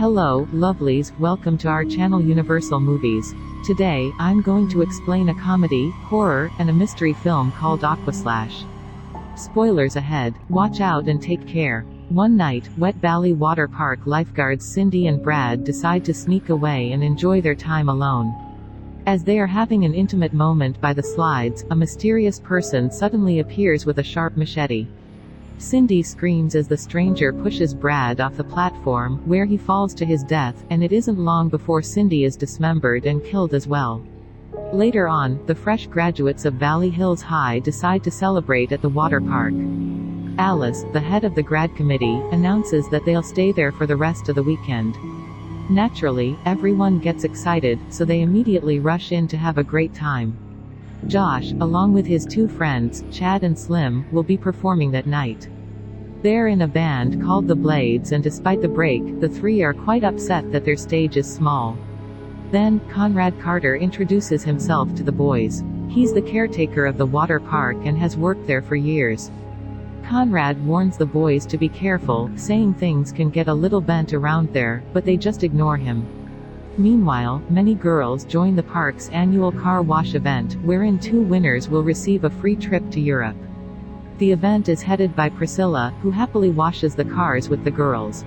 Hello, lovelies, welcome to our channel Universal Movies. Today, I'm going to explain a comedy, horror, and a mystery film called Aquaslash. Spoilers ahead, watch out and take care. One night, Wet Valley Water Park lifeguards Cindy and Brad decide to sneak away and enjoy their time alone. As they are having an intimate moment by the slides, a mysterious person suddenly appears with a sharp machete. Cindy screams as the stranger pushes Brad off the platform, where he falls to his death, and it isn't long before Cindy is dismembered and killed as well. Later on, the fresh graduates of Valley Hills High decide to celebrate at the water park. Alice, the head of the grad committee, announces that they'll stay there for the rest of the weekend. Naturally, everyone gets excited, so they immediately rush in to have a great time. Josh, along with his two friends, Chad and Slim, will be performing that night. They're in a band called the Blades, and despite the break, the three are quite upset that their stage is small. Then, Conrad Carter introduces himself to the boys. He's the caretaker of the water park and has worked there for years. Conrad warns the boys to be careful, saying things can get a little bent around there, but they just ignore him. Meanwhile, many girls join the park's annual car wash event, wherein two winners will receive a free trip to Europe. The event is headed by Priscilla, who happily washes the cars with the girls.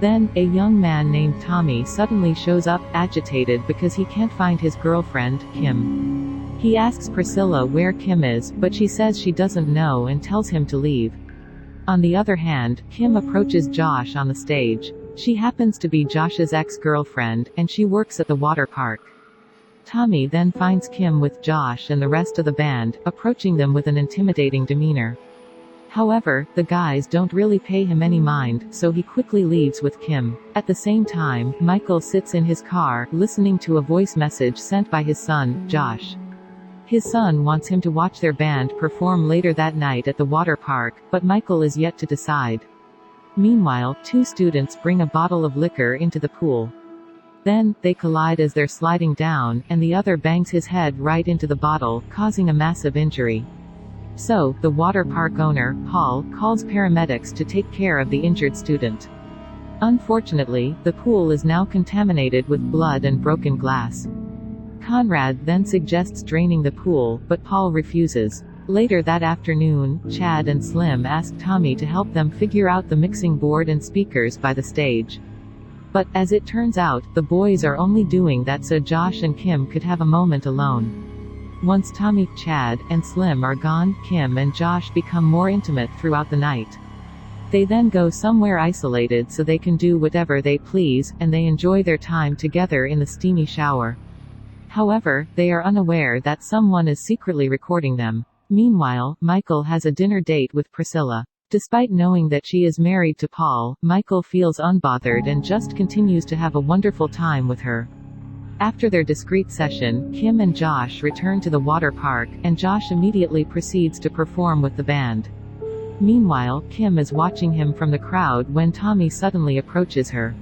Then, a young man named Tommy suddenly shows up, agitated because he can't find his girlfriend, Kim. He asks Priscilla where Kim is, but she says she doesn't know and tells him to leave. On the other hand, Kim approaches Josh on the stage. She happens to be Josh's ex-girlfriend, and she works at the water park. Tommy then finds Kim with Josh and the rest of the band, approaching them with an intimidating demeanor. However, the guys don't really pay him any mind, so he quickly leaves with Kim. At the same time, Michael sits in his car, listening to a voice message sent by his son, Josh. His son wants him to watch their band perform later that night at the water park, but Michael is yet to decide. Meanwhile, two students bring a bottle of liquor into the pool. Then, they collide as they're sliding down, and the other bangs his head right into the bottle, causing a massive injury. So, the water park owner, Paul, calls paramedics to take care of the injured student. Unfortunately, the pool is now contaminated with blood and broken glass. Conrad then suggests draining the pool, but Paul refuses. Later that afternoon, Chad and Slim ask Tommy to help them figure out the mixing board and speakers by the stage. But, as it turns out, the boys are only doing that so Josh and Kim could have a moment alone. Once Tommy, Chad, and Slim are gone, Kim and Josh become more intimate throughout the night. They then go somewhere isolated so they can do whatever they please, and they enjoy their time together in the steamy shower. However, they are unaware that someone is secretly recording them. Meanwhile, Michael has a dinner date with Priscilla. Despite knowing that she is married to Paul, Michael feels unbothered and just continues to have a wonderful time with her. After their discreet session, Kim and Josh return to the water park, and Josh immediately proceeds to perform with the band. Meanwhile, Kim is watching him from the crowd when Tommy suddenly approaches her.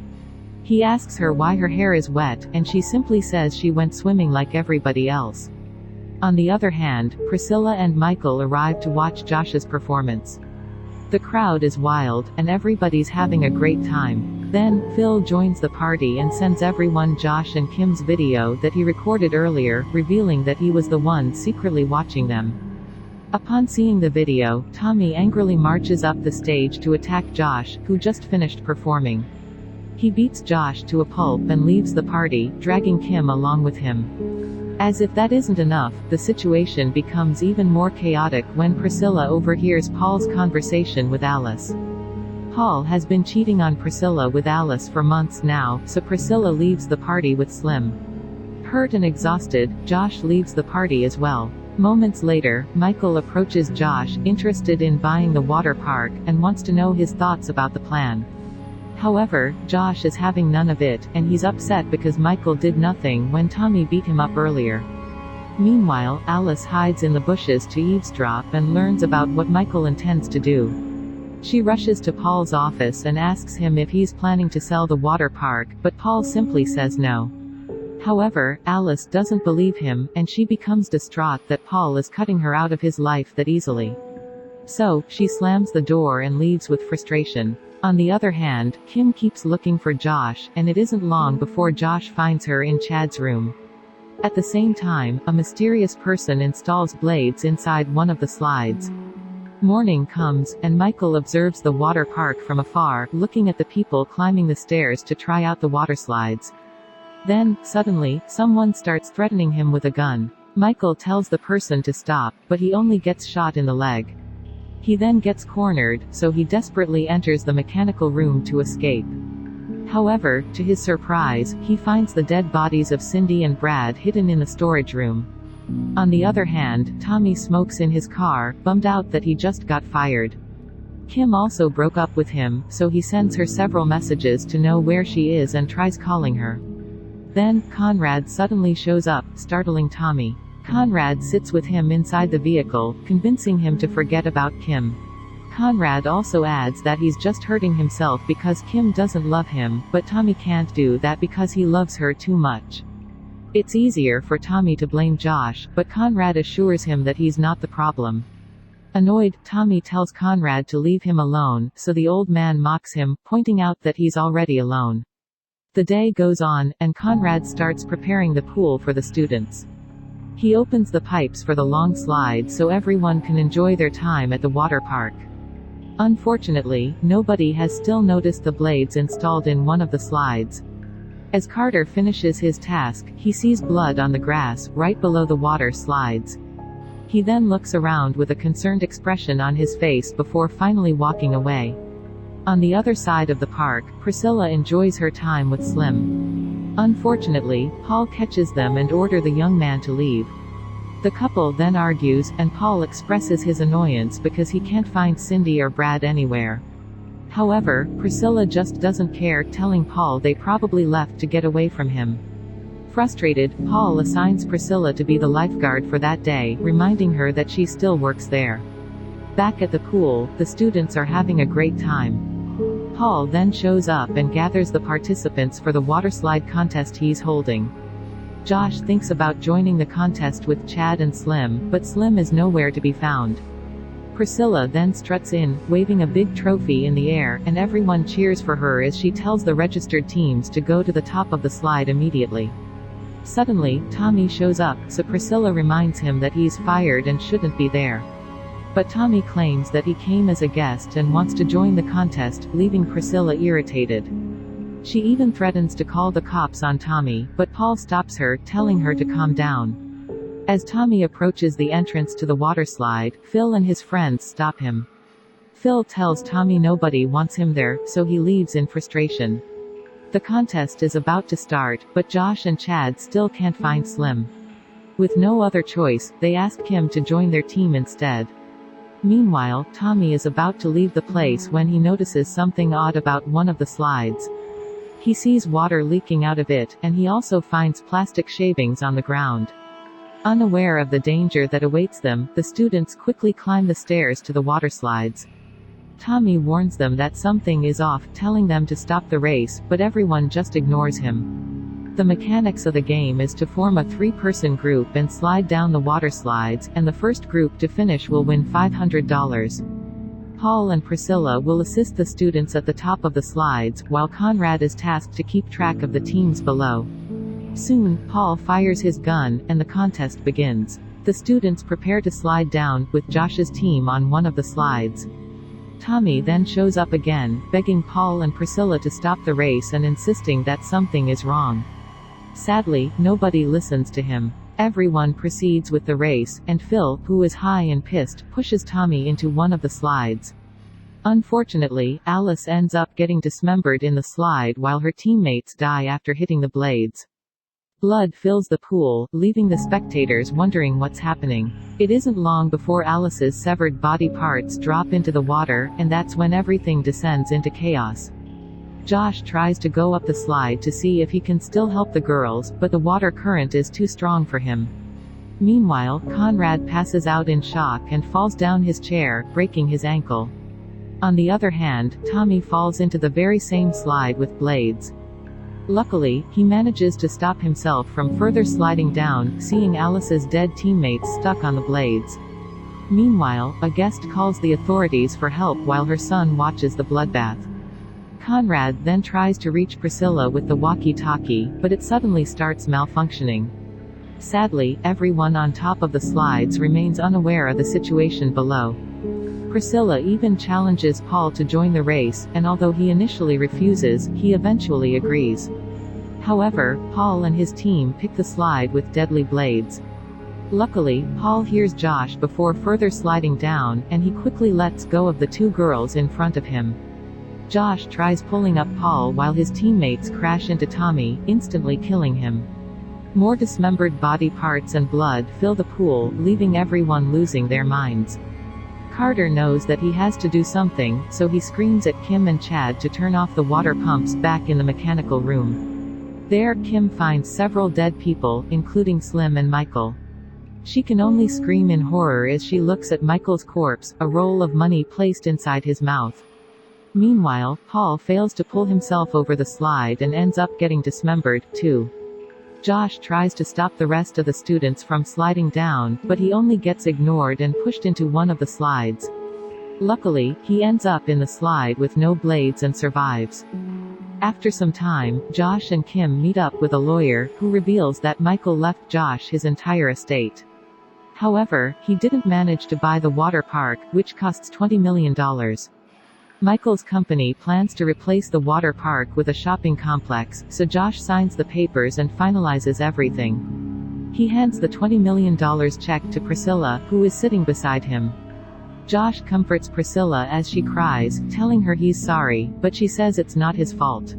He asks her why her hair is wet, and she simply says she went swimming like everybody else. On the other hand, Priscilla and Michael arrive to watch Josh's performance. The crowd is wild, and everybody's having a great time. Then, Phil joins the party and sends everyone Josh and Kim's video that he recorded earlier, revealing that he was the one secretly watching them. Upon seeing the video, Tommy angrily marches up the stage to attack Josh, who just finished performing. He beats Josh to a pulp and leaves the party, dragging Kim along with him. As if that isn't enough, the situation becomes even more chaotic when Priscilla overhears Paul's conversation with Alice. Paul has been cheating on Priscilla with Alice for months now, so Priscilla leaves the party with Slim. Hurt and exhausted, Josh leaves the party as well. Moments later, Michael approaches Josh, interested in buying the water park, and wants to know his thoughts about the plan. However, Josh is having none of it, and he's upset because Michael did nothing when Tommy beat him up earlier. Meanwhile, Alice hides in the bushes to eavesdrop and learns about what Michael intends to do. She rushes to Paul's office and asks him if he's planning to sell the water park, but Paul simply says no. However, Alice doesn't believe him, and she becomes distraught that Paul is cutting her out of his life that easily. So, she slams the door and leaves with frustration. On the other hand, Kim keeps looking for Josh, and it isn't long before Josh finds her in Chad's room. At the same time, a mysterious person installs blades inside one of the slides. Morning comes, and Michael observes the water park from afar, looking at the people climbing the stairs to try out the water slides. Then, suddenly, someone starts threatening him with a gun. Michael tells the person to stop, but he only gets shot in the leg. He then gets cornered, so he desperately enters the mechanical room to escape. However, to his surprise, he finds the dead bodies of Cindy and Brad hidden in the storage room. On the other hand, Tommy smokes in his car, bummed out that he just got fired. Kim also broke up with him, so he sends her several messages to know where she is and tries calling her. Then, Conrad suddenly shows up, startling Tommy. Conrad sits with him inside the vehicle, convincing him to forget about Kim. Conrad also adds that he's just hurting himself because Kim doesn't love him, but Tommy can't do that because he loves her too much. It's easier for Tommy to blame Josh, but Conrad assures him that he's not the problem. Annoyed, Tommy tells Conrad to leave him alone, so the old man mocks him, pointing out that he's already alone. The day goes on, and Conrad starts preparing the pool for the students. He opens the pipes for the long slide so everyone can enjoy their time at the water park. Unfortunately, nobody has still noticed the blades installed in one of the slides. As Carter finishes his task, he sees blood on the grass, right below the water slides. He then looks around with a concerned expression on his face before finally walking away. On the other side of the park, Priscilla enjoys her time with Slim. Unfortunately, Paul catches them and orders the young man to leave. The couple then argues, and Paul expresses his annoyance because he can't find Cindy or Brad anywhere. However, Priscilla just doesn't care, telling Paul they probably left to get away from him. Frustrated, Paul assigns Priscilla to be the lifeguard for that day, reminding her that she still works there. Back at the pool, the students are having a great time. Paul then shows up and gathers the participants for the waterslide contest he's holding. Josh thinks about joining the contest with Chad and Slim, but Slim is nowhere to be found. Priscilla then struts in, waving a big trophy in the air, and everyone cheers for her as she tells the registered teams to go to the top of the slide immediately. Suddenly, Tommy shows up, so Priscilla reminds him that he's fired and shouldn't be there. But Tommy claims that he came as a guest and wants to join the contest, leaving Priscilla irritated. She even threatens to call the cops on Tommy, but Paul stops her, telling her to calm down. As Tommy approaches the entrance to the waterslide, Phil and his friends stop him. Phil tells Tommy nobody wants him there, so he leaves in frustration. The contest is about to start, but Josh and Chad still can't find Slim. With no other choice, they ask Kim to join their team instead. Meanwhile, Tommy is about to leave the place when he notices something odd about one of the slides. He sees water leaking out of it, and he also finds plastic shavings on the ground. Unaware of the danger that awaits them, the students quickly climb the stairs to the waterslides. Tommy warns them that something is off, telling them to stop the race, but everyone just ignores him. The mechanics of the game is to form a 3-person group and slide down the waterslides, and the first group to finish will win $500. Paul and Priscilla will assist the students at the top of the slides, while Conrad is tasked to keep track of the teams below. Soon, Paul fires his gun, and the contest begins. The students prepare to slide down, with Josh's team on one of the slides. Tommy then shows up again, begging Paul and Priscilla to stop the race and insisting that something is wrong. Sadly, nobody listens to him. Everyone proceeds with the race, and Phil, who is high and pissed, pushes Tommy into one of the slides. Unfortunately, Alice ends up getting dismembered in the slide while her teammates die after hitting the blades. Blood fills the pool, leaving the spectators wondering what's happening. It isn't long before Alice's severed body parts drop into the water, and that's when everything descends into chaos. Josh tries to go up the slide to see if he can still help the girls, but the water current is too strong for him. Meanwhile, Conrad passes out in shock and falls down his chair, breaking his ankle. On the other hand, Tommy falls into the very same slide with blades. Luckily, he manages to stop himself from further sliding down, seeing Alice's dead teammates stuck on the blades. Meanwhile, a guest calls the authorities for help while her son watches the bloodbath. Conrad then tries to reach Priscilla with the walkie-talkie, but it suddenly starts malfunctioning. Sadly, everyone on top of the slides remains unaware of the situation below. Priscilla even challenges Paul to join the race, and although he initially refuses, he eventually agrees. However, Paul and his team pick the slide with deadly blades. Luckily, Paul hears Josh before further sliding down, and he quickly lets go of the two girls in front of him. Josh tries pulling up Paul while his teammates crash into Tommy, instantly killing him. More dismembered body parts and blood fill the pool, leaving everyone losing their minds. Carter knows that he has to do something, so he screams at Kim and Chad to turn off the water pumps back in the mechanical room. There, Kim finds several dead people, including Slim and Michael. She can only scream in horror as she looks at Michael's corpse, a roll of money placed inside his mouth. Meanwhile, Paul fails to pull himself over the slide and ends up getting dismembered, too. Josh tries to stop the rest of the students from sliding down, but he only gets ignored and pushed into one of the slides. Luckily, he ends up in the slide with no blades and survives. After some time, Josh and Kim meet up with a lawyer, who reveals that Michael left Josh his entire estate. However, he didn't manage to buy the water park, which costs $20 million. Michael's company plans to replace the water park with a shopping complex, so Josh signs the papers and finalizes everything. He hands the $20 million check to Priscilla, who is sitting beside him. Josh comforts Priscilla as she cries, telling her he's sorry, but she says it's not his fault.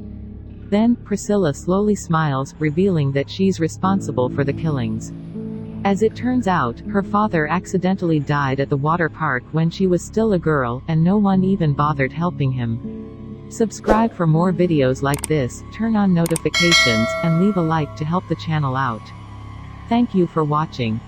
Then, Priscilla slowly smiles, revealing that she's responsible for the killings. As it turns out, her father accidentally died at the water park when she was still a girl, and no one even bothered helping him. Subscribe for more videos like this, turn on notifications, and leave a like to help the channel out. Thank you for watching.